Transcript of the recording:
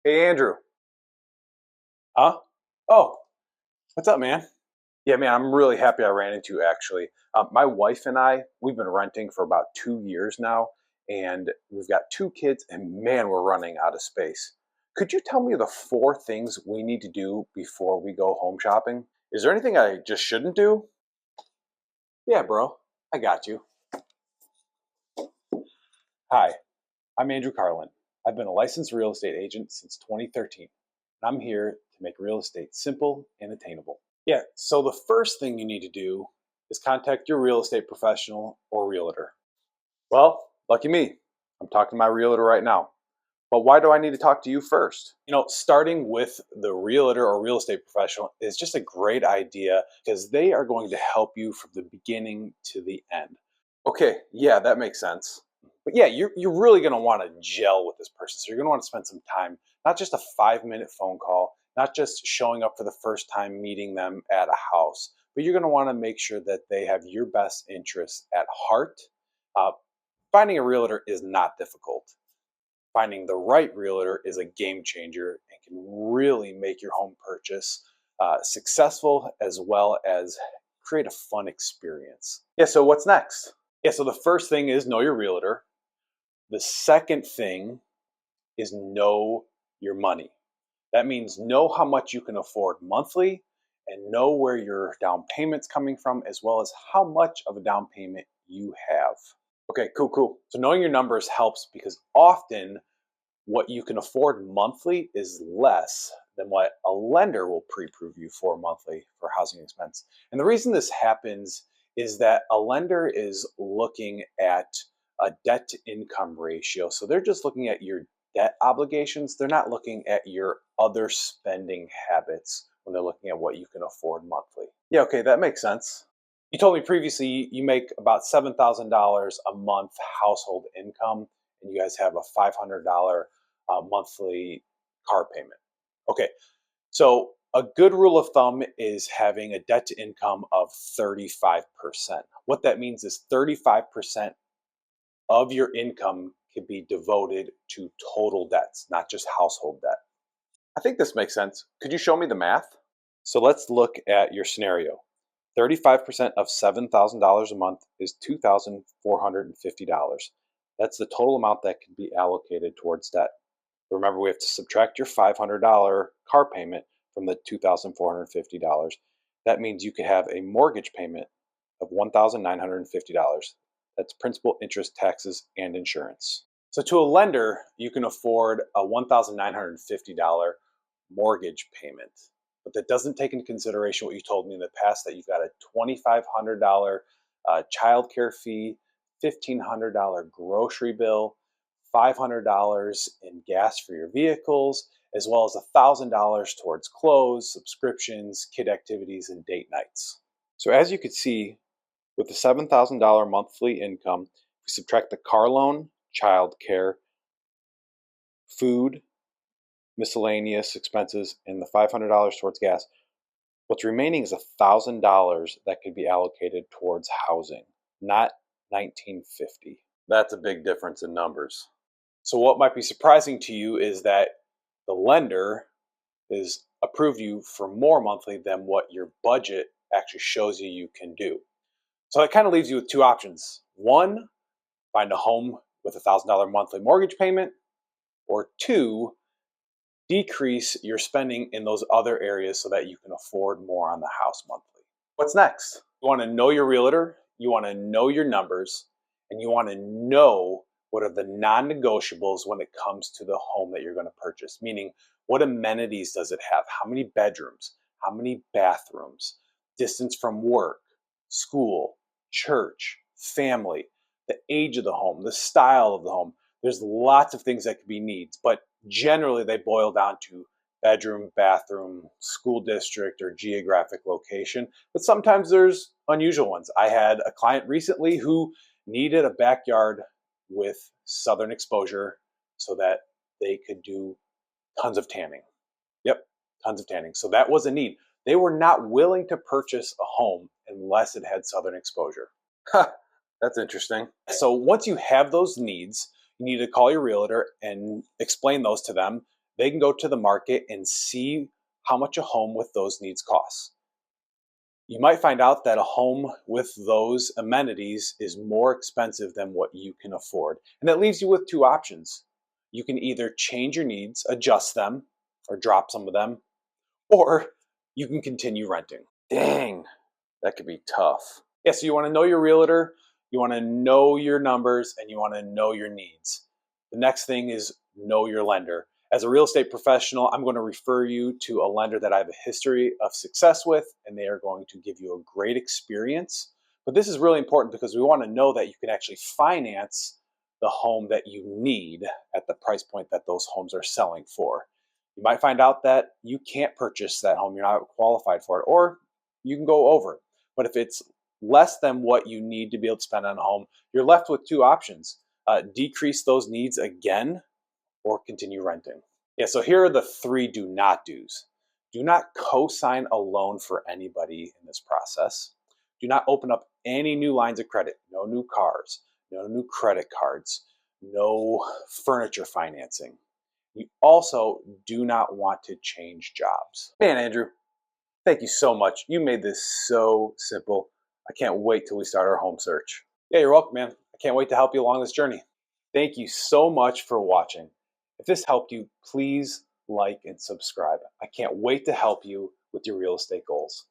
Hey, Andrew. Huh? Oh, what's up, man? Yeah, man, I'm really happy I ran into you, actually. My wife and we've been renting for about 2 years now, and we've got two kids, and man, we're running out of space. Could you tell me the four things we need to do before we go home shopping? Is there anything I just shouldn't do? Yeah, bro, I got you. Hi, I'm Andrew Carlin. I've been a licensed real estate agent since 2013, and I'm here to make real estate simple and attainable. Yeah, so the first thing you need to do is contact your real estate professional or realtor. Well, lucky me. I'm talking to my realtor right now. But why do I need to talk to you first? Starting with the realtor or real estate professional is just a great idea because they are going to help you from the beginning to the end. Okay, yeah, that makes sense. But yeah, you're really going to want to gel with this person. So you're going to want to spend some time, not just a 5-minute phone call, not just showing up for the first time, meeting them at a house, but you're going to want to make sure that they have your best interests at heart. Uh, Finding a realtor is not difficult. Finding the right realtor is a game changer and can really make your home purchase successful as well as create a fun experience. Yeah, so what's next? Yeah, so the first thing is know your realtor. The second thing is know your money. That means know how much you can afford monthly and know where your down payment's coming from, as well as how much of a down payment you have. Okay, cool. So knowing your numbers helps because often what you can afford monthly is less than what a lender will pre-approve you for monthly for housing expense. And the reason this happens is that a lender is looking at a debt to income ratio. So they're just looking at your debt obligations. They're not looking at your other spending habits when they're looking at what you can afford monthly. Yeah, okay, that makes sense. You told me previously you make about $7,000 a month household income, and you guys have a $500 monthly car payment. Okay, so a good rule of thumb is having a debt to income of 35%. What that means is 35% of your income can be devoted to total debts, not just household debt. I think this makes sense. Could you show me the math? So let's look at your scenario. 35% of $7,000 a month is $2,450. That's the total amount that can be allocated towards debt. Remember, we have to subtract your $500 car payment from the $2,450. That means you could have a mortgage payment of $1,950. That's principal, interest, taxes, and insurance. So to a lender, you can afford a $1,950 mortgage payment, but that doesn't take into consideration what you told me in the past, that you've got a $2,500 child care fee, $1,500 grocery bill, $500 in gas for your vehicles, as well as $1,000 towards clothes, subscriptions, kid activities, and date nights. So as you can see, with the $7,000 monthly income, we subtract the car loan, child care, food, miscellaneous expenses, and the $500 towards gas. What's remaining is $1,000 that could be allocated towards housing, not 1950. That's a big difference in numbers. So what might be surprising to you is that the lender is approved you for more monthly than what your budget actually shows you can do. So that kind of leaves you with two options. One, find a home with $1,000 monthly mortgage payment, or two, decrease your spending in those other areas so that you can afford more on the house monthly. What's next? You want to know your realtor, you want to know your numbers, and you want to know what are the non-negotiables when it comes to the home that you're going to purchase. Meaning, what amenities does it have? How many bedrooms? How many bathrooms? Distance from work, school, church, family, the age of the home, the style of the home. There's lots of things that could be needs, but generally they boil down to bedroom, bathroom, school district, or geographic location. But sometimes there's unusual ones. I had a client recently who needed a backyard with southern exposure so that they could do tons of tanning. Yep, tons of tanning. So that was a need. They were not willing to purchase a home unless it had southern exposure. Huh, that's interesting. So once you have those needs, you need to call your realtor and explain those to them. They can go to the market and see how much a home with those needs costs. You might find out that a home with those amenities is more expensive than what you can afford. And that leaves you with two options. You can either change your needs, adjust them, or drop some of them, or you can continue renting. Dang, that could be tough. Yeah, so you want to know your realtor, you want to know your numbers, and you want to know your needs. The next thing is know your lender. As a real estate professional, I'm going to refer you to a lender that I have a history of success with, and they are going to give you a great experience. But this is really important because we want to know that you can actually finance the home that you need at the price point that those homes are selling for. You might find out that you can't purchase that home, you're not qualified for it, or you can go over. But if it's less than what you need to be able to spend on a home, you're left with two options: decrease those needs again or continue renting. Yeah, so here are the three do not do's. Do not co sign a loan for anybody in this process. Do not open up any new lines of credit, no new cars, no new credit cards, no furniture financing. You also do not want to change jobs. Man, Andrew, thank you so much. You made this so simple. I can't wait till we start our home search. Yeah, you're welcome, man. I can't wait to help you along this journey. Thank you so much for watching. If this helped you, please like and subscribe. I can't wait to help you with your real estate goals.